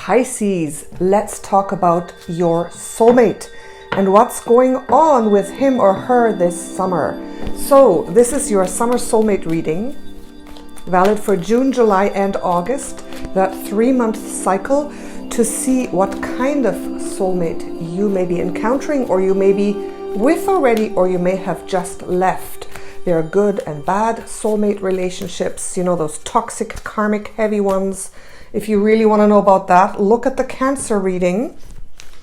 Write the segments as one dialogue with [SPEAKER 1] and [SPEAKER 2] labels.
[SPEAKER 1] Pisces, let's talk about your soulmate and what's going on with him or her this summer. So this is your summer soulmate reading, valid for June, July and August, that 3-month cycle, to see what kind of soulmate you may be encountering, or you may be with already, or you may have just left. There are good and bad soulmate relationships, you know, those toxic, karmic, heavy ones. If you really want to know about that, look at the Cancer reading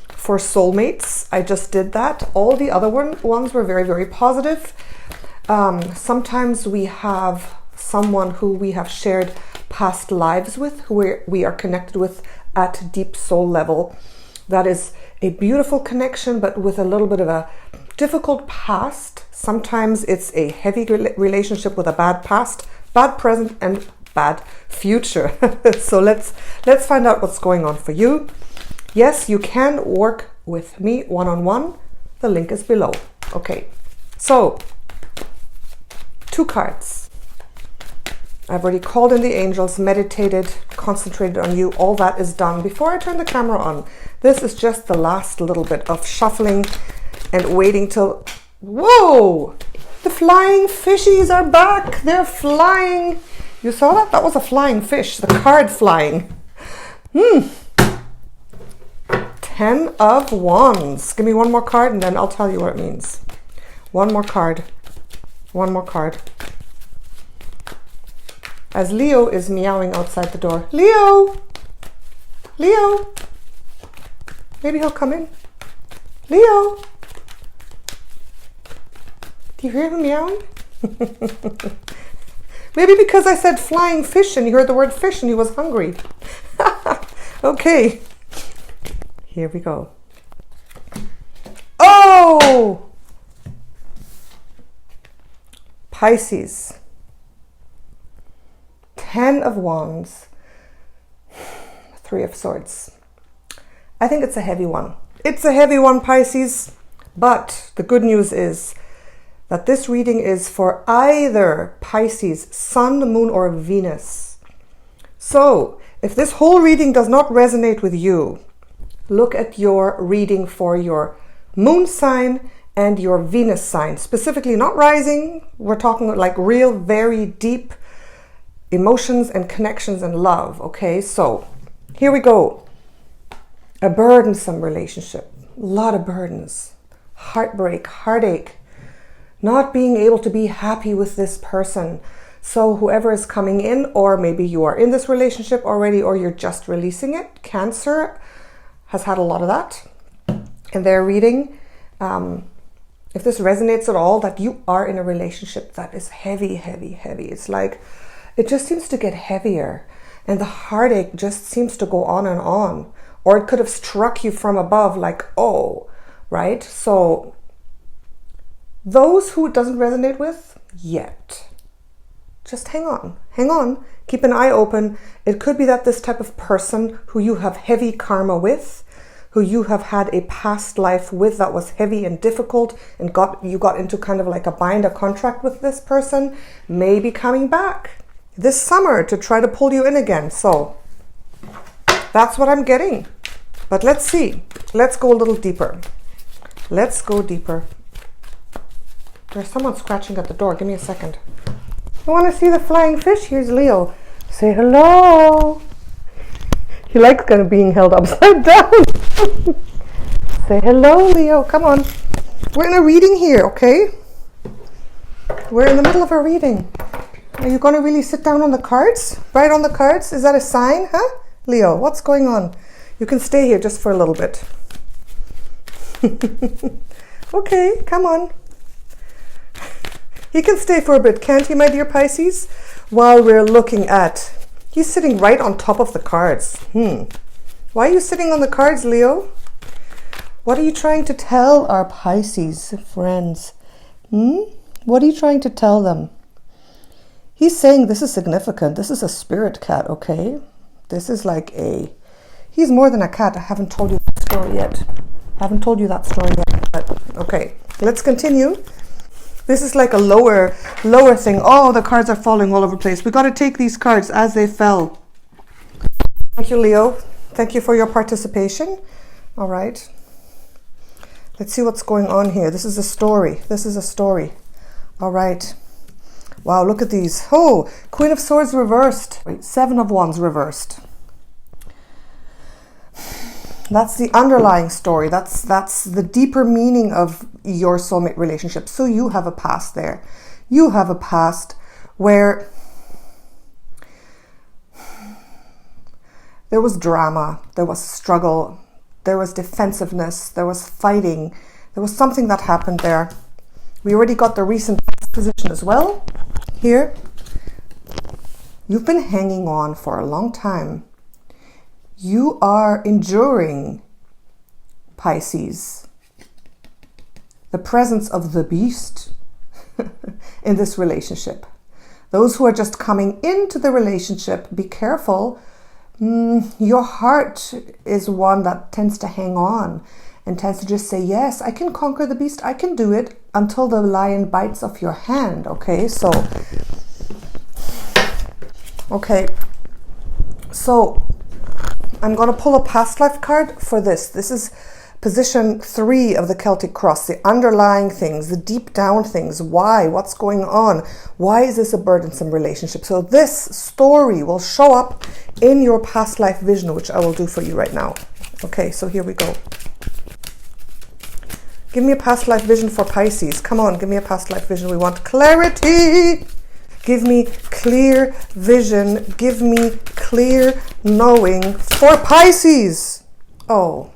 [SPEAKER 1] for soulmates. I just did that. All the other ones were very, very positive. Sometimes we have someone who we have shared past lives with, who we are connected with at deep soul level. That is a beautiful connection, but with a little bit of a difficult past. Sometimes it's a heavy relationship with a bad past, bad present, and bad future. So let's find out what's going on for you. Yes, you can work with me one-on-one. The link is below. Okay, so 2 cards. I've already called in the angels, meditated, concentrated on you. All that is done. Before I turn the camera on, this is just the last little bit of shuffling and waiting till... Whoa! The flying fishies are back. They're flying. You saw that? That was a flying fish. The card flying. 10 of Wands. Give me one more card and then I'll tell you what it means. One more card. One more card. As Leo is meowing outside the door. Leo! Leo! Maybe he'll come in. Leo! Do you hear him meowing? Maybe because I said flying fish and he heard the word fish and he was hungry. Okay. Here we go. Oh! Pisces. 10 of Wands. 3 of Swords. I think it's a heavy one. It's a heavy one, Pisces. But the good news is that this reading is for either Pisces, Sun, Moon, or Venus. So if this whole reading does not resonate with you, look at your reading for your Moon sign and your Venus sign. Specifically, not rising. We're talking like real, very deep emotions and connections and love. Okay, so here we go. A burdensome relationship. A lot of burdens. Heartbreak, heartache. Not being able to be happy with this person. So whoever is coming in, or maybe you are in this relationship already, or you're just releasing it, Cancer has had a lot of that in their reading. If this resonates at all, that you are in a relationship that is heavy, heavy, heavy. It's like, it just seems to get heavier and the heartache just seems to go on and on. Or it could have struck you from above like, oh, right? So those who it doesn't resonate with yet, just hang on, keep an eye open. It could be that this type of person who you have heavy karma with, who you have had a past life with that was heavy and difficult, and you got into kind of like a contract with this person, may be coming back this summer to try to pull you in again. So that's what I'm getting. But let's see. Let's go a little deeper. Let's go deeper. There's someone scratching at the door. Give me a second. You want to see the flying fish? Here's Leo. Say hello. He likes kind of being held upside down. Say hello, Leo. Come on. We're in a reading here, okay? We're in the middle of a reading. Are you going to really sit down on the cards? Right on the cards? Is that a sign, huh? Leo, what's going on? You can stay here just for a little bit. Okay, come on. He can stay for a bit, can't he, my dear Pisces? While we're looking at... He's sitting right on top of the cards. Why are you sitting on the cards, Leo? What are you trying to tell our Pisces friends? What are you trying to tell them? He's saying this is significant. This is a spirit cat, okay? This is like a... He's more than a cat. I haven't told you that story yet. But okay, let's continue. This is like a lower thing. Oh, the cards are falling all over the place. We got to take these cards as they fell. Thank you, Leo. Thank you for your participation. All right. Let's see what's going on here. This is a story. This is a story. All right. Wow, look at these. Oh, Queen of Swords reversed. Wait, Seven of Wands reversed. That's the underlying story. That's the deeper meaning of your soulmate relationship. So you have a past there. You have a past where there was drama, there was struggle, there was defensiveness, there was fighting, there was something that happened there. We already got the recent position as well here. You've been hanging on for a long time. You are enduring, Pisces, the presence of the beast in this relationship. Those who are just coming into the relationship, be careful. Your heart is one that tends to hang on and tends to just say, yes, I can conquer the beast. I can do it until the lion bites off your hand. Okay, so I'm going to pull a past life card for this. This is position 3 of the Celtic cross, the underlying things, the deep down things. Why? What's going on? Why is this a burdensome relationship? So this story will show up in your past life vision, which I will do for you right now. Okay, so here we go. Give me a past life vision for Pisces. Come on, give me a past life vision. We want clarity. Give me clear vision. Give me clear knowing for Pisces. Oh,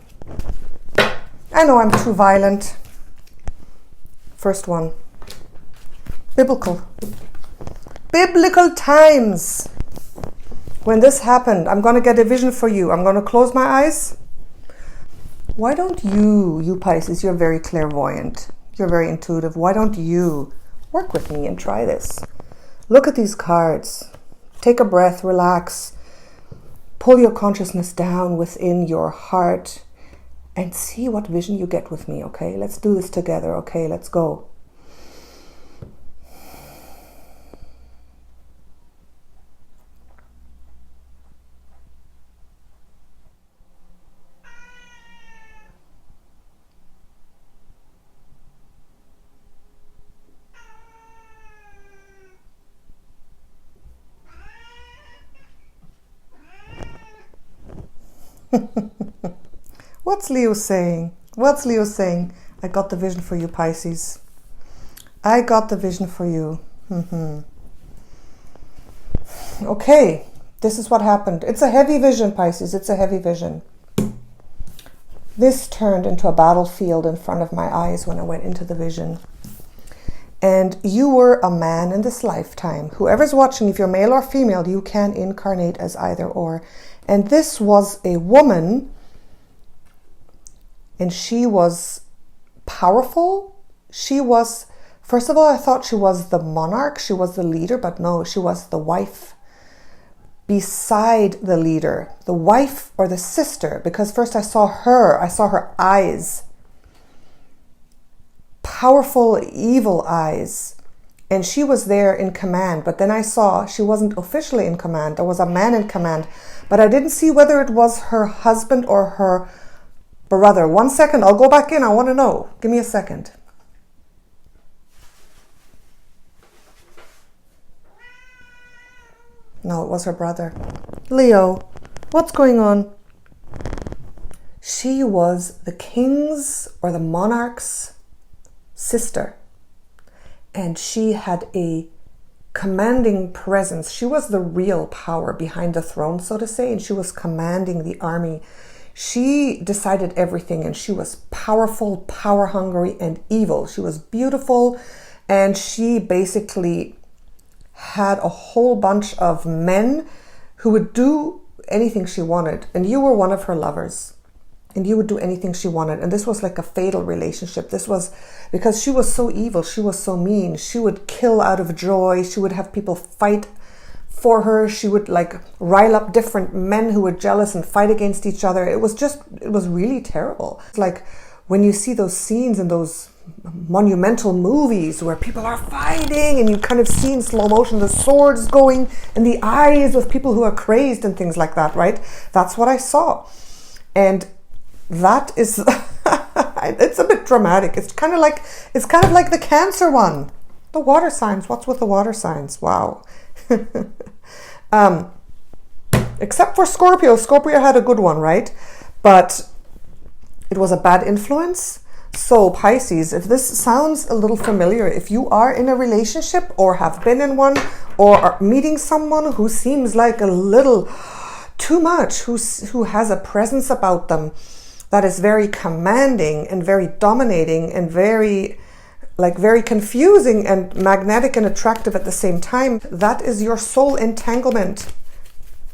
[SPEAKER 1] I know I'm too violent. First one. Biblical times. When this happened, I'm going to get a vision for you. I'm going to close my eyes. Why don't you Pisces, you're very clairvoyant. You're very intuitive. Why don't you work with me and try this? Look at these cards. Take a breath, relax. Pull your consciousness down within your heart and see what vision you get with me, okay? Let's do this together, okay? Let's go. What's Leo saying? What's Leo saying? I got the vision for you, Pisces. I got the vision for you. Okay, this is what happened. It's a heavy vision, Pisces. It's a heavy vision. This turned into a battlefield in front of my eyes when I went into the vision. And you were a man in this lifetime. Whoever's watching, if you're male or female, you can incarnate as either or. And this was a woman, and she was powerful. She was, first of all, I thought she was the monarch. She was the leader, but no, she was the wife beside the leader, the wife or the sister, because first I saw her eyes, powerful, evil eyes. And she was there in command, but then I saw she wasn't officially in command. There was a man in command, but I didn't see whether it was her husband or her brother. 1 second, I'll go back in. I want to know. Give me a second. No, it was her brother. Leo, what's going on? She was the king's or the monarch's sister. And she had a commanding presence. She was the real power behind the throne, so to say, and she was commanding the army. She decided everything, and she was powerful, power-hungry, and evil. She was beautiful, and she basically had a whole bunch of men who would do anything she wanted. And you were one of her lovers. And you would do anything she wanted. And this was like a fatal relationship. This was because she was so evil. She was so mean. She would kill out of joy. She would have people fight for her. She would like rile up different men who were jealous and fight against each other. It was really terrible. It's like when you see those scenes in those monumental movies where people are fighting and you kind of see in slow motion the swords going in the eyes of people who are crazed and things like that, right? That's what I saw. And that is, it's a bit dramatic. It's kind of like the Cancer one. The water signs. What's with the water signs? Wow. Except for Scorpio. Scorpio had a good one, right? But it was a bad influence. So Pisces, if this sounds a little familiar, if you are in a relationship or have been in one or are meeting someone who seems like a little too much, who has a presence about them that is very commanding and very dominating and very confusing and magnetic and attractive at the same time, that is your soul entanglement.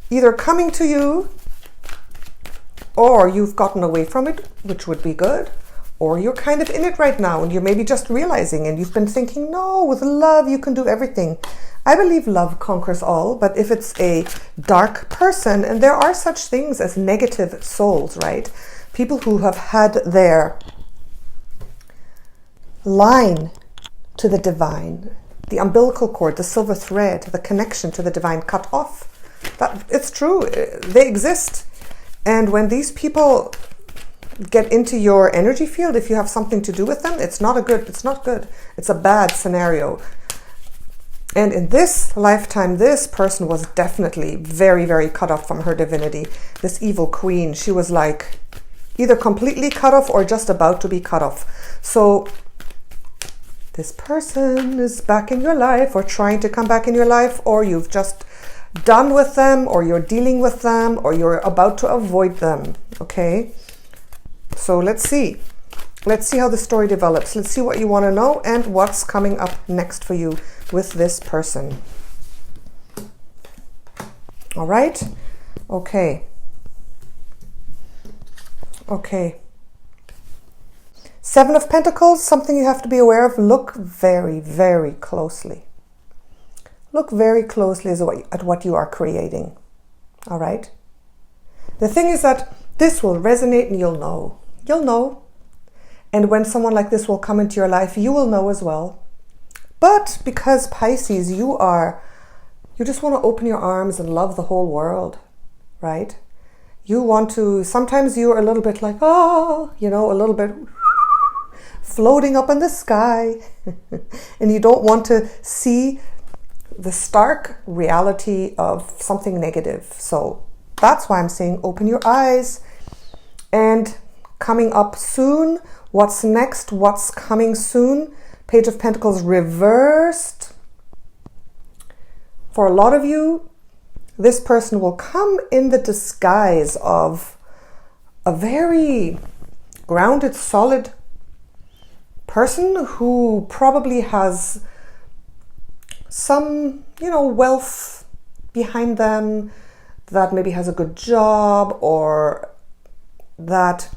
[SPEAKER 1] Either coming to you, or you've gotten away from it, which would be good, or you're kind of in it right now and you're maybe just realizing and you've been thinking, no, with love you can do everything. I believe love conquers all, but if it's a dark person, and there are such things as negative souls, right? People who have had their line to the divine, the umbilical cord, the silver thread, the connection to the divine cut off. That it's true, they exist. And when these people get into your energy field, if you have something to do with them, it's not good. It's a bad scenario. And in this lifetime, this person was definitely very, very cut off from her divinity. This evil queen, she was like either completely cut off or just about to be cut off. So this person is back in your life or trying to come back in your life, or you've just done with them, or you're dealing with them, or you're about to avoid them. Okay? So let's see how the story develops. Let's see what you want to know and what's coming up next for you with this person. All right? Okay. Seven of Pentacles, something you have to be aware of. Look very, very closely. Look very closely at what you are creating. All right? The thing is that this will resonate and you'll know. You'll know. And when someone like this will come into your life, you will know as well. But because Pisces, you just want to open your arms and love the whole world, right? You want to, sometimes you're a little bit like, a little bit floating up in the sky. And you don't want to see the stark reality of something negative. So that's why I'm saying open your eyes. And coming up soon, what's next? What's coming soon? Page of Pentacles reversed. For a lot of you, this person will come in the disguise of a very grounded, solid person who probably has some, wealth behind them, that maybe has a good job, or that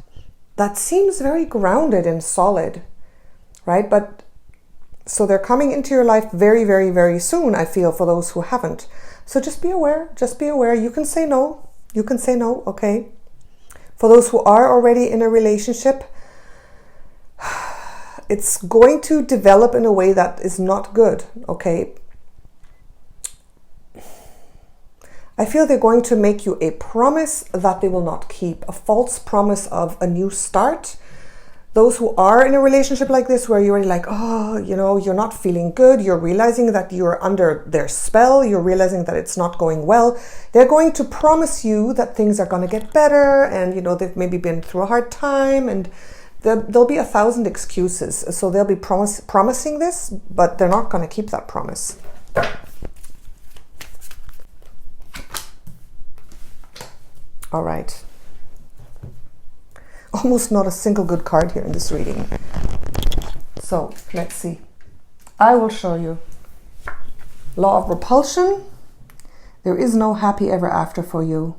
[SPEAKER 1] seems very grounded and solid, right? But so they're coming into your life very, very, very soon, I feel, for those who haven't. So just be aware. You can say no. Okay? For those who are already in a relationship, it's going to develop in a way that is not good, okay? I feel they're going to make you a promise that they will not keep, a false promise of a new start. Those who are in a relationship like this, where you're like, you're not feeling good, you're realizing that you're under their spell, you're realizing that it's not going well, they're going to promise you that things are going to get better, and they've maybe been through a hard time, and there'll be 1,000 excuses. So they'll be promising this, but they're not going to keep that promise. All right. Almost not a single good card here in this reading. So let's see. I will show you. Law of repulsion. There is no happy ever after for you.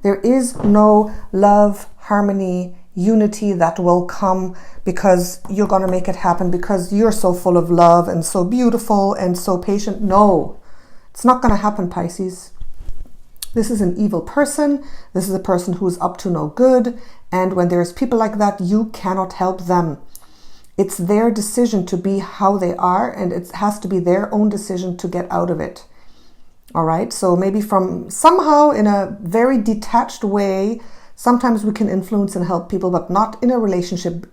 [SPEAKER 1] There is no love, harmony, unity that will come because you're going to make it happen, because you're so full of love and so beautiful and so patient. No, it's not going to happen, Pisces. This is an evil person. This is a person who's up to no good. And when there's people like that, you cannot help them. It's their decision to be how they are, and it has to be their own decision to get out of it. All right, so maybe from somehow in a very detached way, sometimes we can influence and help people, but not in a relationship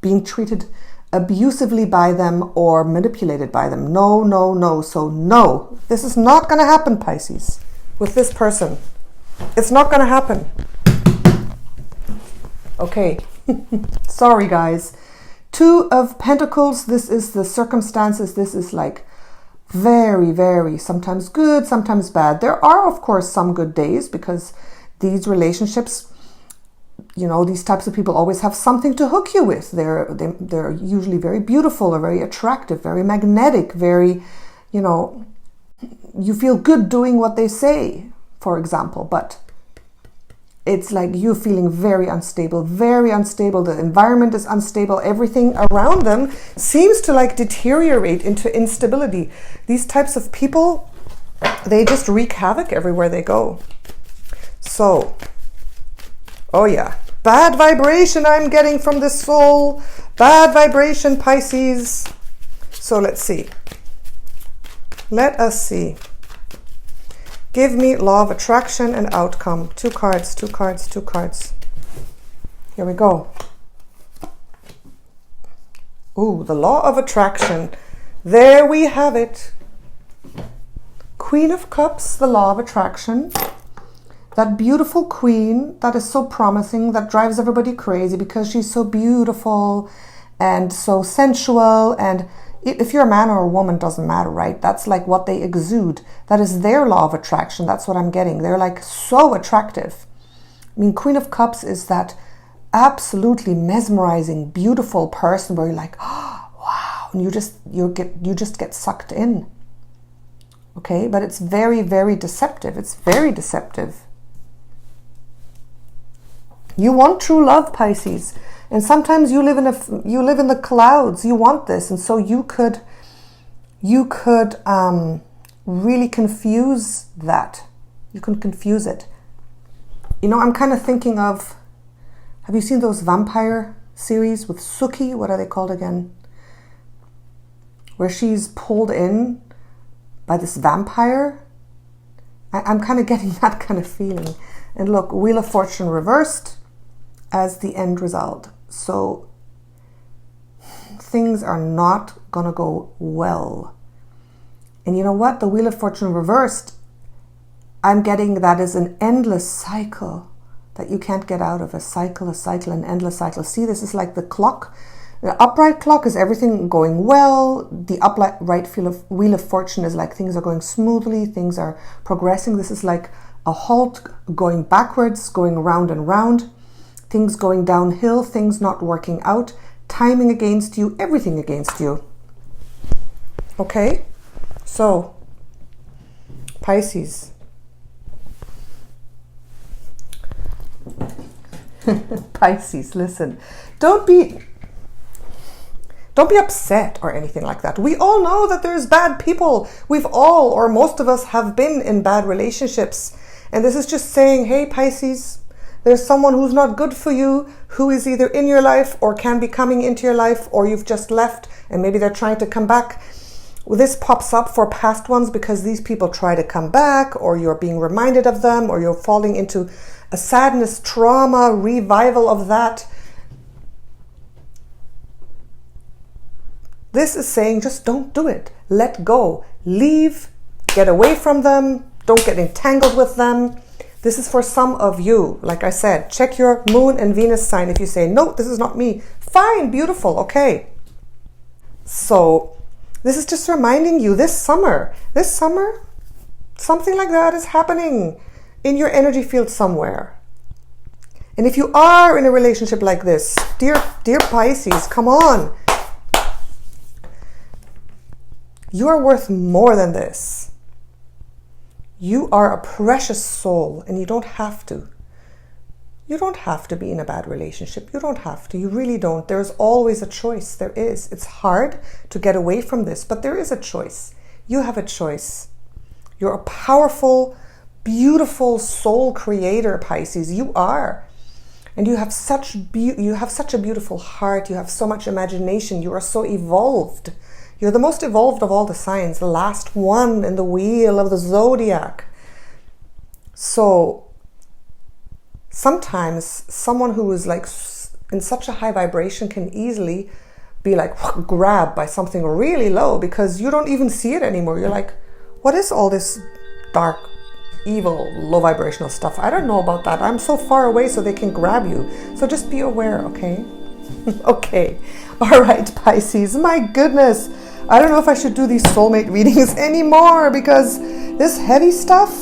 [SPEAKER 1] being treated abusively by them or manipulated by them. No, no, no. So no, this is not going to happen, Pisces, with this person. It's not going to happen. Okay. Sorry, guys. 2 of Pentacles. This is the circumstances. This is like very, very sometimes good, sometimes bad. There are, of course, some good days because these relationships, you know, these types of people always have something to hook you with. They're usually very beautiful or very attractive, very magnetic, very, you know, you feel good doing what they say, for example. But it's like you feeling very unstable, very unstable. The environment is unstable. Everything around them seems to like deteriorate into instability. These types of people, they just wreak havoc everywhere they go. So, oh yeah, bad vibration I'm getting from the soul. Bad vibration, Pisces. So let's see. Let us see. Give me law of attraction and outcome. 2 cards, 2 cards, 2 cards. Here we go. Ooh, the law of attraction. There we have it. Queen of Cups, the law of attraction. That beautiful queen that is so promising, that drives everybody crazy because she's so beautiful and so sensual. And if you're a man or a woman, doesn't matter, right? That's like what they exude. That is their law of attraction. That's what I'm getting. They're like so attractive. I mean, Queen of Cups is that absolutely mesmerizing, beautiful person where you're like, oh, wow, and you just get sucked in. Okay, but it's very, very deceptive. It's very deceptive. You want true love, Pisces, and sometimes you live in the clouds. You want this, and so you could really confuse that. You can confuse it. You know, I'm kind of thinking of. Have you seen those vampire series with Suki? What are they called again? Where she's pulled in by this vampire. I'm kind of getting that kind of feeling. And look, Wheel of Fortune reversed as the end result. So things are not gonna go well. And you know what? The Wheel of Fortune reversed, I'm getting that is an endless cycle that you can't get out of. A cycle, an endless cycle. See, this is like the clock. The upright clock is everything going well. The upright Wheel of Fortune is like things are going smoothly, things are progressing. This is like a halt, going backwards, going round and round. Things going downhill, things not working out, timing against you, everything against you. Okay? So, Pisces. Pisces, listen. Don't be upset or anything like that. We all know that there's bad people. We've all, or most of us, have been in bad relationships. And this is just saying, hey, Pisces, there's someone who's not good for you, who is either in your life or can be coming into your life, or you've just left and maybe they're trying to come back. Well, this pops up for past ones because these people try to come back, or you're being reminded of them, or you're falling into a sadness, trauma, revival of that. This is saying just don't do it. Let go. Leave. Get away from them. Don't get entangled with them. This is for some of you. Like I said, check your moon and Venus sign. If you say, no, this is not me. Fine, beautiful, okay. So this is just reminding you this summer, something like that is happening in your energy field somewhere. And if you are in a relationship like this, dear Pisces, come on. You are worth more than this. You are a precious soul, and you don't have to. You don't have to be in a bad relationship. You don't have to. You really don't. There's always a choice. There is. It's hard to get away from this, but there is a choice. You have a choice. You're a powerful, beautiful soul creator, Pisces. You are. And you have such a beautiful heart. You have so much imagination. You are so evolved. You're the most evolved of all the signs, the last one in the wheel of the zodiac. So sometimes someone who is like in such a high vibration can easily be like grabbed by something really low because you don't even see it anymore. You're like, what is all this dark, evil, low vibrational stuff? I don't know about that. I'm so far away, so they can grab you. So just be aware, okay? Okay. All right, Pisces. My goodness. I don't know if I should do these soulmate readings anymore because this heavy stuff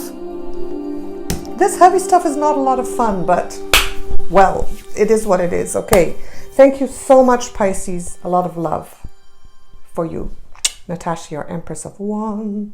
[SPEAKER 1] is not a lot of fun, but well, it is what it is. Okay. Thank you so much, Pisces. A lot of love for you. Natasha, your Empress of One.